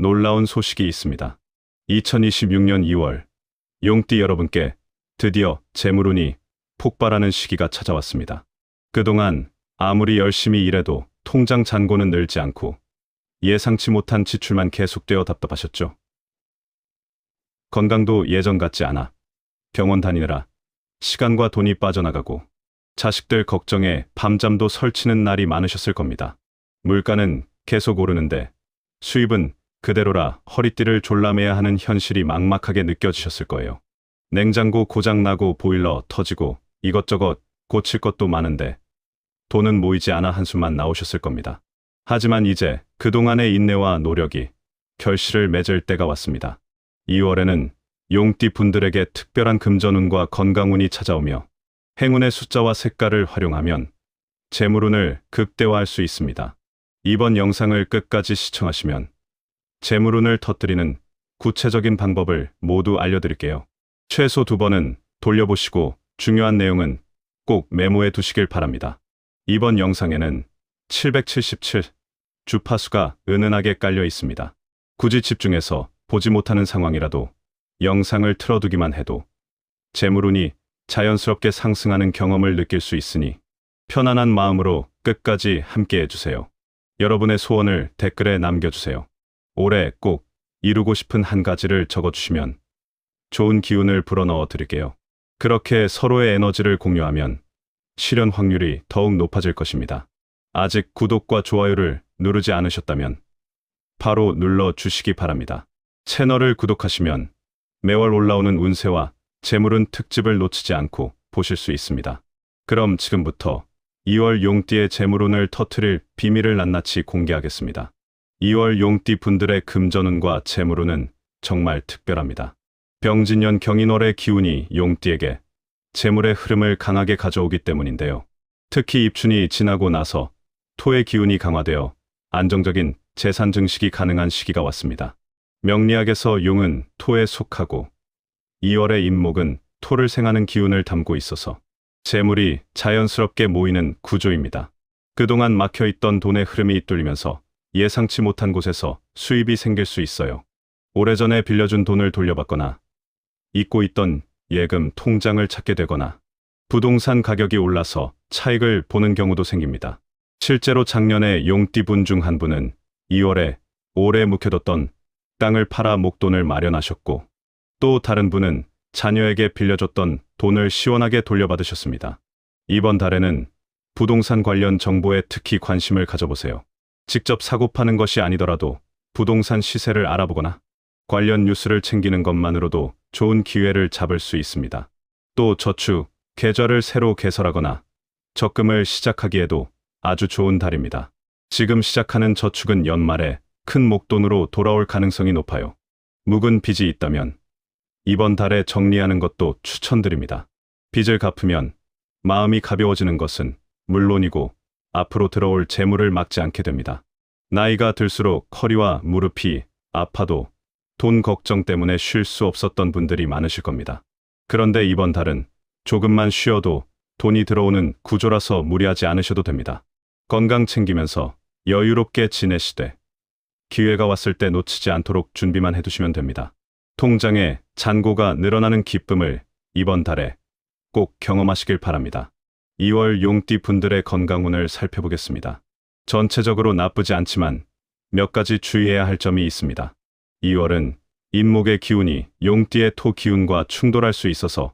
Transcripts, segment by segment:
놀라운 소식이 있습니다. 2026년 2월, 용띠 여러분께 드디어 재물운이 폭발하는 시기가 찾아왔습니다. 그동안 아무리 열심히 일해도 통장 잔고는 늘지 않고 예상치 못한 지출만 계속되어 답답하셨죠? 건강도 예전 같지 않아 병원 다니느라 시간과 돈이 빠져나가고 자식들 걱정에 밤잠도 설치는 날이 많으셨을 겁니다. 물가는 계속 오르는데 수입은 그대로라 허리띠를 졸라매야 하는 현실이 막막하게 느껴지셨을 거예요. 냉장고 고장나고 보일러 터지고 이것저것 고칠 것도 많은데 돈은 모이지 않아 한숨만 나오셨을 겁니다. 하지만 이제 그동안의 인내와 노력이 결실을 맺을 때가 왔습니다. 2월에는 용띠 분들에게 특별한 금전운과 건강운이 찾아오며 행운의 숫자와 색깔을 활용하면 재물운을 극대화할 수 있습니다. 이번 영상을 끝까지 시청하시면 재물운을 터뜨리는 구체적인 방법을 모두 알려드릴게요. 최소 2번은 돌려보시고 중요한 내용은 꼭 메모해 두시길 바랍니다. 이번 영상에는 777 주파수가 은은하게 깔려 있습니다. 굳이 집중해서 보지 못하는 상황이라도 영상을 틀어두기만 해도 재물운이 자연스럽게 상승하는 경험을 느낄 수 있으니 편안한 마음으로 끝까지 함께 해주세요. 여러분의 소원을 댓글에 남겨주세요. 올해 꼭 이루고 싶은 한 가지를 적어주시면 좋은 기운을 불어넣어 드릴게요. 그렇게 서로의 에너지를 공유하면 실현 확률이 더욱 높아질 것입니다. 아직 구독과 좋아요를 누르지 않으셨다면 바로 눌러주시기 바랍니다. 채널을 구독하시면 매월 올라오는 운세와 재물운 특집을 놓치지 않고 보실 수 있습니다. 그럼 지금부터 2월 용띠의 재물운을 터뜨릴 비밀을 낱낱이 공개하겠습니다. 2월 용띠 분들의 금전운과 재물운은 정말 특별합니다. 병진년 경인월의 기운이 용띠에게 재물의 흐름을 강하게 가져오기 때문인데요. 특히 입춘이 지나고 나서 토의 기운이 강화되어 안정적인 재산 증식이 가능한 시기가 왔습니다. 명리학에서 용은 토에 속하고 2월의 임목은 토를 생하는 기운을 담고 있어서 재물이 자연스럽게 모이는 구조입니다. 그동안 막혀있던 돈의 흐름이 뚫리면서 예상치 못한 곳에서 수입이 생길 수 있어요. 오래전에 빌려준 돈을 돌려받거나 잊고 있던 예금 통장을 찾게 되거나 부동산 가격이 올라서 차익을 보는 경우도 생깁니다. 실제로 작년에 용띠분 중 한 분은 2월에 오래 묵혀뒀던 땅을 팔아 목돈을 마련하셨고 또 다른 분은 자녀에게 빌려줬던 돈을 시원하게 돌려받으셨습니다. 이번 달에는 부동산 관련 정보에 특히 관심을 가져보세요. 직접 사고 파는 것이 아니더라도 부동산 시세를 알아보거나 관련 뉴스를 챙기는 것만으로도 좋은 기회를 잡을 수 있습니다. 또 저축, 계좌를 새로 개설하거나 적금을 시작하기에도 아주 좋은 달입니다. 지금 시작하는 저축은 연말에 큰 목돈으로 돌아올 가능성이 높아요. 묵은 빚이 있다면 이번 달에 정리하는 것도 추천드립니다. 빚을 갚으면 마음이 가벼워지는 것은 물론이고 앞으로 들어올 재물을 막지 않게 됩니다. 나이가 들수록 허리와 무릎이 아파도 돈 걱정 때문에 쉴 수 없었던 분들이 많으실 겁니다. 그런데 이번 달은 조금만 쉬어도 돈이 들어오는 구조라서 무리하지 않으셔도 됩니다. 건강 챙기면서 여유롭게 지내시되 기회가 왔을 때 놓치지 않도록 준비만 해두시면 됩니다. 통장에 잔고가 늘어나는 기쁨을 이번 달에 꼭 경험하시길 바랍니다. 2월 용띠 분들의 건강운을 살펴보겠습니다. 전체적으로 나쁘지 않지만 몇 가지 주의해야 할 점이 있습니다. 2월은 임목의 기운이 용띠의 토 기운과 충돌할 수 있어서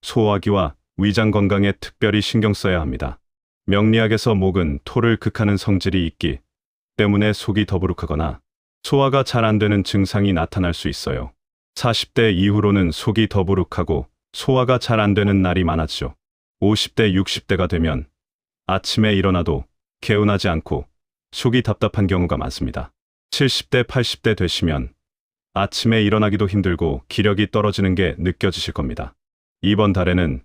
소화기와 위장 건강에 특별히 신경 써야 합니다. 명리학에서 목은 토를 극하는 성질이 있기 때문에 속이 더부룩하거나 소화가 잘 안 되는 증상이 나타날 수 있어요. 40대 이후로는 속이 더부룩하고 소화가 잘 안 되는 날이 많아지죠. 50대, 60대가 되면 아침에 일어나도 개운하지 않고 속이 답답한 경우가 많습니다. 70대, 80대 되시면 아침에 일어나기도 힘들고 기력이 떨어지는 게 느껴지실 겁니다. 이번 달에는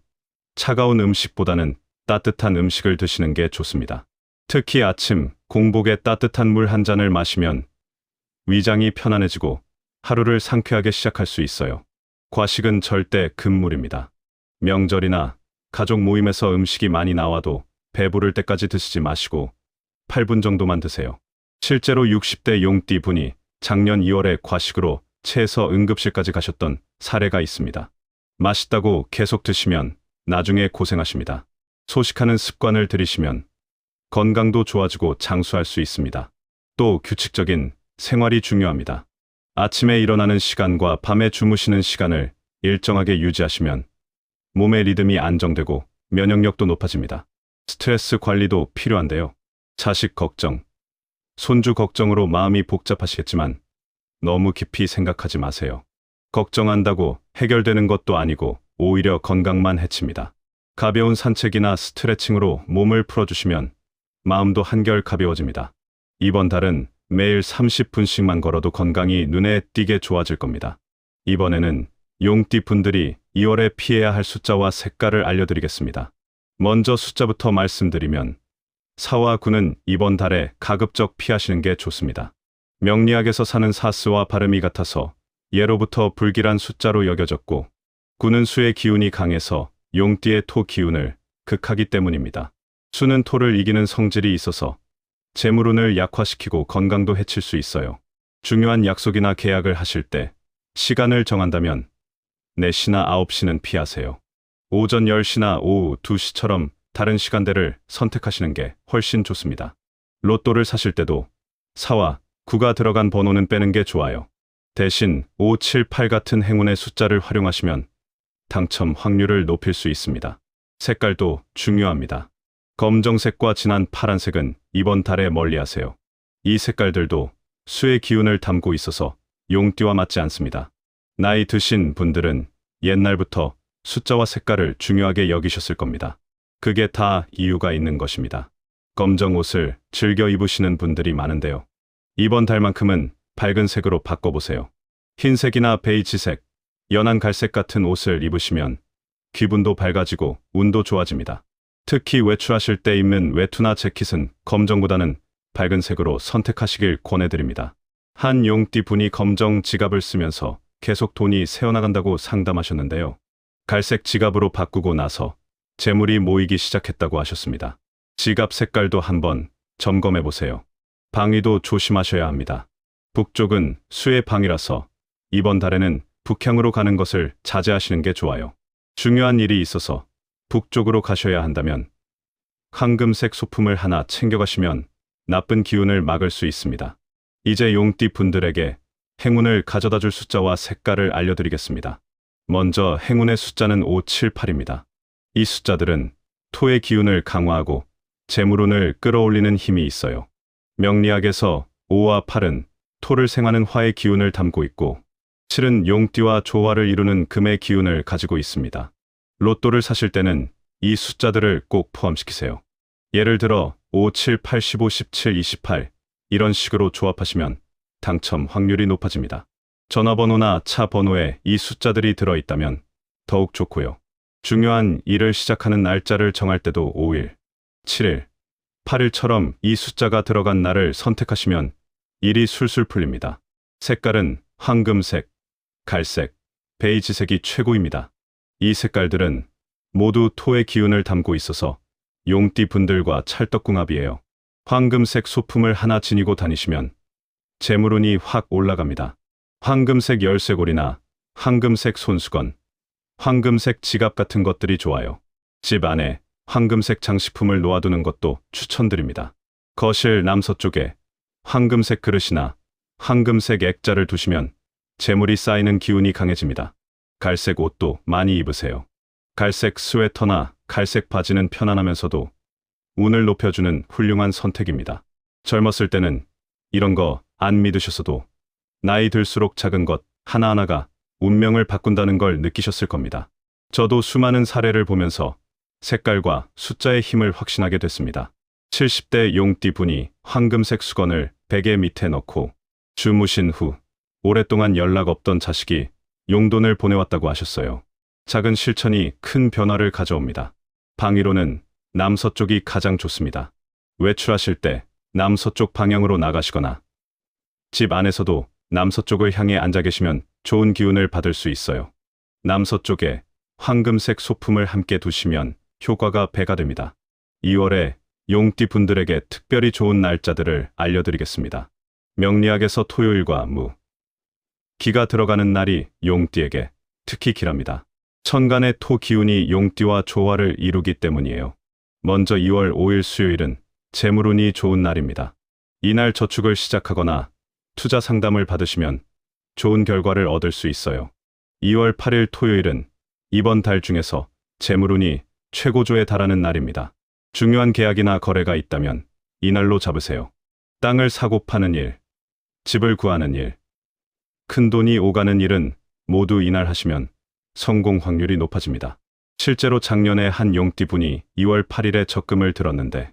차가운 음식보다는 따뜻한 음식을 드시는 게 좋습니다. 특히 아침 공복에 따뜻한 물 한 잔을 마시면 위장이 편안해지고 하루를 상쾌하게 시작할 수 있어요. 과식은 절대 금물입니다. 명절이나 가족 모임에서 음식이 많이 나와도 배부를 때까지 드시지 마시고 8분 정도만 드세요. 실제로 60대 용띠 분이 작년 2월에 과식으로 체해서 응급실까지 가셨던 사례가 있습니다. 맛있다고 계속 드시면 나중에 고생하십니다. 소식하는 습관을 들이시면 건강도 좋아지고 장수할 수 있습니다. 또 규칙적인 생활이 중요합니다. 아침에 일어나는 시간과 밤에 주무시는 시간을 일정하게 유지하시면 몸의 리듬이 안정되고 면역력도 높아집니다. 스트레스 관리도 필요한데요. 자식 걱정, 손주 걱정으로 마음이 복잡하시겠지만 너무 깊이 생각하지 마세요. 걱정한다고 해결되는 것도 아니고 오히려 건강만 해칩니다. 가벼운 산책이나 스트레칭으로 몸을 풀어주시면 마음도 한결 가벼워집니다. 이번 달은 매일 30분씩만 걸어도 건강이 눈에 띄게 좋아질 겁니다. 이번에는 용띠 분들이 2월에 피해야 할 숫자와 색깔을 알려드리겠습니다. 먼저 숫자부터 말씀드리면 4와 9는 이번 달에 가급적 피하시는 게 좋습니다. 명리학에서 사는 사스와 발음이 같아서 예로부터 불길한 숫자로 여겨졌고 9는 수의 기운이 강해서 용띠의 토 기운을 극하기 때문입니다. 수는 토를 이기는 성질이 있어서 재물운을 약화시키고 건강도 해칠 수 있어요. 중요한 약속이나 계약을 하실 때 시간을 정한다면 4시나 9시는 피하세요. 오전 10시나 오후 2시처럼 다른 시간대를 선택하시는 게 훨씬 좋습니다. 로또를 사실 때도 4와 9가 들어간 번호는 빼는 게 좋아요. 대신 5, 7, 8 같은 행운의 숫자를 활용하시면 당첨 확률을 높일 수 있습니다. 색깔도 중요합니다. 검정색과 진한 파란색은 이번 달에 멀리하세요. 이 색깔들도 수의 기운을 담고 있어서 용띠와 맞지 않습니다. 나이 드신 분들은 옛날부터 숫자와 색깔을 중요하게 여기셨을 겁니다. 그게 다 이유가 있는 것입니다. 검정 옷을 즐겨 입으시는 분들이 많은데요. 이번 달만큼은 밝은 색으로 바꿔보세요. 흰색이나 베이지색, 연한 갈색 같은 옷을 입으시면 기분도 밝아지고 운도 좋아집니다. 특히 외출하실 때 입는 외투나 재킷은 검정보다는 밝은 색으로 선택하시길 권해드립니다. 한 용띠 분이 검정 지갑을 쓰면서 계속 돈이 새어나간다고 상담하셨는데요. 갈색 지갑으로 바꾸고 나서 재물이 모이기 시작했다고 하셨습니다. 지갑 색깔도 한번 점검해보세요. 방위도 조심하셔야 합니다. 북쪽은 수의 방이라서 이번 달에는 북향으로 가는 것을 자제하시는 게 좋아요. 중요한 일이 있어서 북쪽으로 가셔야 한다면 황금색 소품을 하나 챙겨가시면 나쁜 기운을 막을 수 있습니다. 이제 용띠 분들에게 행운을 가져다 줄 숫자와 색깔을 알려드리겠습니다. 먼저 행운의 숫자는 5, 7, 8입니다. 이 숫자들은 토의 기운을 강화하고 재물운을 끌어올리는 힘이 있어요. 명리학에서 5와 8은 토를 생하는 화의 기운을 담고 있고 7은 용띠와 조화를 이루는 금의 기운을 가지고 있습니다. 로또를 사실 때는 이 숫자들을 꼭 포함시키세요. 예를 들어 5, 7, 8, 15, 17, 28 이런 식으로 조합하시면 당첨 확률이 높아집니다. 전화번호나 차 번호에 이 숫자들이 들어있다면 더욱 좋고요. 중요한 일을 시작하는 날짜를 정할 때도 5일, 7일, 8일처럼 이 숫자가 들어간 날을 선택하시면 일이 술술 풀립니다. 색깔은 황금색, 갈색, 베이지색이 최고입니다. 이 색깔들은 모두 토의 기운을 담고 있어서 용띠 분들과 찰떡궁합이에요. 황금색 소품을 하나 지니고 다니시면 재물운이 확 올라갑니다. 황금색 열쇠고리나 황금색 손수건, 황금색 지갑 같은 것들이 좋아요. 집 안에 황금색 장식품을 놓아두는 것도 추천드립니다. 거실 남서쪽에 황금색 그릇이나 황금색 액자를 두시면 재물이 쌓이는 기운이 강해집니다. 갈색 옷도 많이 입으세요. 갈색 스웨터나 갈색 바지는 편안하면서도 운을 높여주는 훌륭한 선택입니다. 젊었을 때는 이런 거 안 믿으셨어도 나이 들수록 작은 것 하나하나가 운명을 바꾼다는 걸 느끼셨을 겁니다. 저도 수많은 사례를 보면서 색깔과 숫자의 힘을 확신하게 됐습니다. 70대 용띠 분이 황금색 수건을 베개 밑에 넣고 주무신 후 오랫동안 연락 없던 자식이 용돈을 보내왔다고 하셨어요. 작은 실천이 큰 변화를 가져옵니다. 방위로는 남서쪽이 가장 좋습니다. 외출하실 때 남서쪽 방향으로 나가시거나 집 안에서도 남서쪽을 향해 앉아 계시면 좋은 기운을 받을 수 있어요. 남서쪽에 황금색 소품을 함께 두시면 효과가 배가 됩니다. 2월에 용띠 분들에게 특별히 좋은 날짜들을 알려드리겠습니다. 명리학에서 토요일과 무, 기가 들어가는 날이 용띠에게 특히 길합니다. 천간의 토 기운이 용띠와 조화를 이루기 때문이에요. 먼저 2월 5일 수요일은 재물운이 좋은 날입니다. 이날 저축을 시작하거나 투자 상담을 받으시면 좋은 결과를 얻을 수 있어요. 2월 8일 토요일은 이번 달 중에서 재물운이 최고조에 달하는 날입니다. 중요한 계약이나 거래가 있다면 이날로 잡으세요. 땅을 사고 파는 일, 집을 구하는 일, 큰 돈이 오가는 일은 모두 이날 하시면 성공 확률이 높아집니다. 실제로 작년에 한 용띠분이 2월 8일에 적금을 들었는데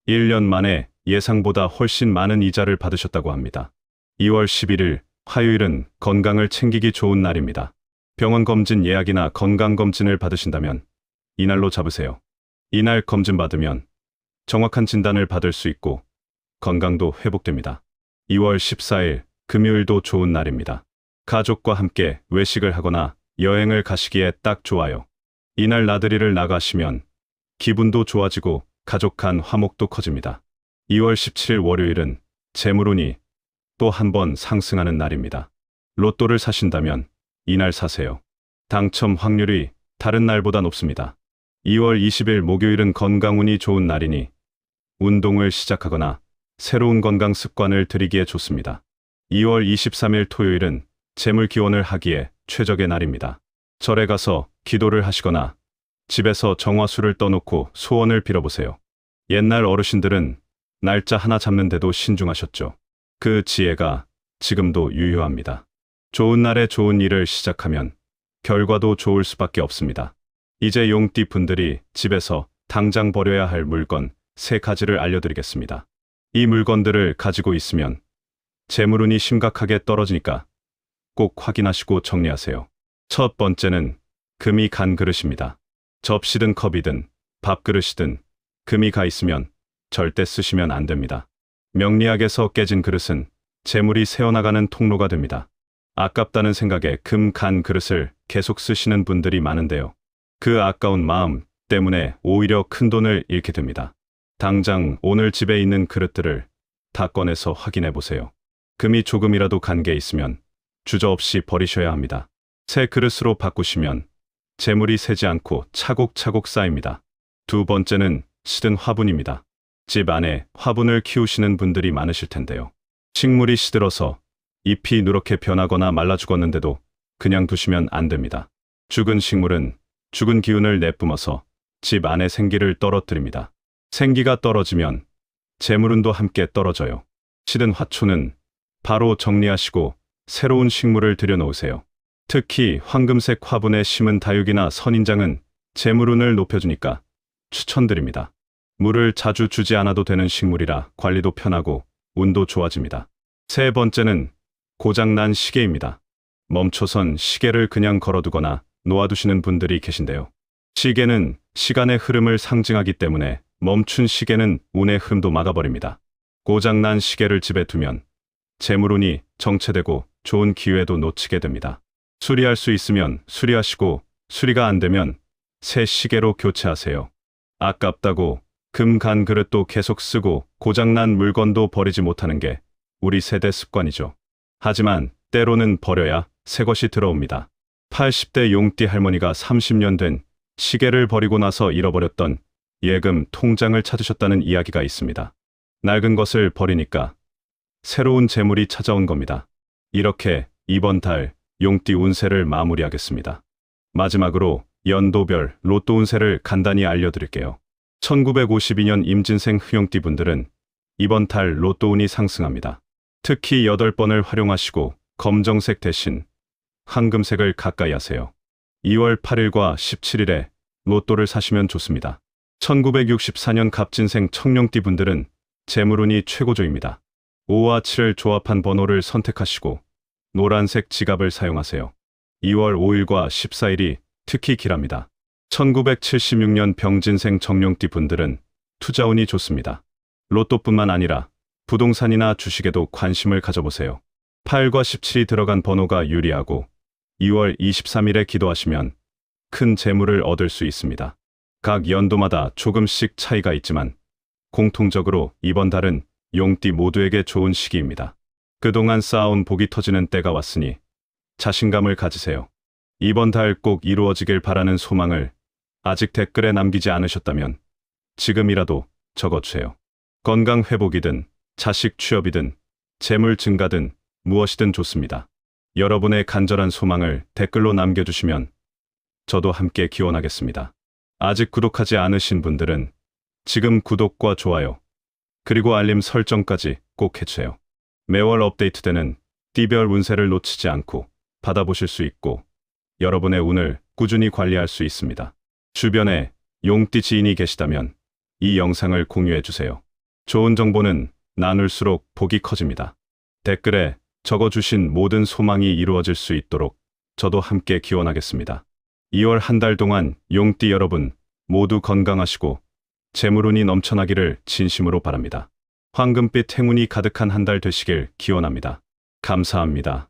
1년 만에 예상보다 훨씬 많은 이자를 받으셨다고 합니다. 2월 11일 화요일은 건강을 챙기기 좋은 날입니다. 병원 검진 예약이나 건강검진을 받으신다면 이날로 잡으세요. 이날 검진 받으면 정확한 진단을 받을 수 있고 건강도 회복됩니다. 2월 14일 금요일도 좋은 날입니다. 가족과 함께 외식을 하거나 여행을 가시기에 딱 좋아요. 이날 나들이를 나가시면 기분도 좋아지고 가족 간 화목도 커집니다. 2월 17일 월요일은 재물운이 또 한 번 상승하는 날입니다. 로또를 사신다면 이날 사세요. 당첨 확률이 다른 날보다 높습니다. 2월 20일 목요일은 건강운이 좋은 날이니 운동을 시작하거나 새로운 건강 습관을 들이기에 좋습니다. 2월 23일 토요일은 재물 기원을 하기에 최적의 날입니다. 절에 가서 기도를 하시거나 집에서 정화수를 떠놓고 소원을 빌어보세요. 옛날 어르신들은 날짜 하나 잡는데도 신중하셨죠. 그 지혜가 지금도 유효합니다. 좋은 날에 좋은 일을 시작하면 결과도 좋을 수밖에 없습니다. 이제 용띠 분들이 집에서 당장 버려야 할 물건 3가지를 알려드리겠습니다. 이 물건들을 가지고 있으면 재물운이 심각하게 떨어지니까 꼭 확인하시고 정리하세요. 첫 번째는 금이 간 그릇입니다. 접시든 컵이든 밥그릇이든 금이 가 있으면 절대 쓰시면 안 됩니다. 명리학에서 깨진 그릇은 재물이 새어나가는 통로가 됩니다. 아깝다는 생각에 금 간 그릇을 계속 쓰시는 분들이 많은데요. 그 아까운 마음 때문에 오히려 큰 돈을 잃게 됩니다. 당장 오늘 집에 있는 그릇들을 다 꺼내서 확인해 보세요. 금이 조금이라도 간 게 있으면 주저없이 버리셔야 합니다. 새 그릇으로 바꾸시면 재물이 새지 않고 차곡차곡 쌓입니다. 두 번째는 시든 화분입니다. 집 안에 화분을 키우시는 분들이 많으실 텐데요. 식물이 시들어서 잎이 누렇게 변하거나 말라 죽었는데도 그냥 두시면 안 됩니다. 죽은 식물은 죽은 기운을 내뿜어서 집 안에 생기를 떨어뜨립니다. 생기가 떨어지면 재물운도 함께 떨어져요. 시든 화초는 바로 정리하시고 새로운 식물을 들여놓으세요. 특히 황금색 화분에 심은 다육이나 선인장은 재물운을 높여주니까 추천드립니다. 물을 자주 주지 않아도 되는 식물이라 관리도 편하고 운도 좋아집니다. 세 번째는 고장난 시계입니다. 멈춰선 시계를 그냥 걸어두거나 놓아두시는 분들이 계신데요. 시계는 시간의 흐름을 상징하기 때문에 멈춘 시계는 운의 흐름도 막아버립니다. 고장난 시계를 집에 두면 재물운이 정체되고 좋은 기회도 놓치게 됩니다. 수리할 수 있으면 수리하시고 수리가 안 되면 새 시계로 교체하세요. 아깝다고 금 간 그릇도 계속 쓰고 고장난 물건도 버리지 못하는 게 우리 세대 습관이죠. 하지만 때로는 버려야 새 것이 들어옵니다. 80대 용띠 할머니가 30년 된 시계를 버리고 나서 잃어버렸던 예금 통장을 찾으셨다는 이야기가 있습니다. 낡은 것을 버리니까 새로운 재물이 찾아온 겁니다. 이렇게 이번 달 용띠 운세를 마무리하겠습니다. 마지막으로 연도별 로또 운세를 간단히 알려드릴게요. 1952년 임진생 흑용띠 분들은 이번 달 로또 운이 상승합니다. 특히 8번을 활용하시고 검정색 대신 황금색을 가까이 하세요. 2월 8일과 17일에 로또를 사시면 좋습니다. 1964년 갑진생 청룡띠 분들은 재물운이 최고조입니다. 5와 7을 조합한 번호를 선택하시고 노란색 지갑을 사용하세요. 2월 5일과 14일이 특히 길합니다. 1976년 병진생 정룡띠 분들은 투자운이 좋습니다. 로또뿐만 아니라 부동산이나 주식에도 관심을 가져보세요. 8과 17이 들어간 번호가 유리하고 2월 23일에 기도하시면 큰 재물을 얻을 수 있습니다. 각 연도마다 조금씩 차이가 있지만 공통적으로 이번 달은 용띠 모두에게 좋은 시기입니다. 그동안 쌓아온 복이 터지는 때가 왔으니 자신감을 가지세요. 이번 달 꼭 이루어지길 바라는 소망을 아직 댓글에 남기지 않으셨다면 지금이라도 적어주세요. 건강 회복이든 자식 취업이든 재물 증가든 무엇이든 좋습니다. 여러분의 간절한 소망을 댓글로 남겨주시면 저도 함께 기원하겠습니다. 아직 구독하지 않으신 분들은 지금 구독과 좋아요 그리고 알림 설정까지 꼭 해주세요. 매월 업데이트되는 띠별 운세를 놓치지 않고 받아보실 수 있고 여러분의 운을 꾸준히 관리할 수 있습니다. 주변에 용띠 지인이 계시다면 이 영상을 공유해주세요. 좋은 정보는 나눌수록 복이 커집니다. 댓글에 적어주신 모든 소망이 이루어질 수 있도록 저도 함께 기원하겠습니다. 2월 한 달 동안 용띠 여러분 모두 건강하시고 재물운이 넘쳐나기를 진심으로 바랍니다. 황금빛 행운이 가득한 한 달 되시길 기원합니다. 감사합니다.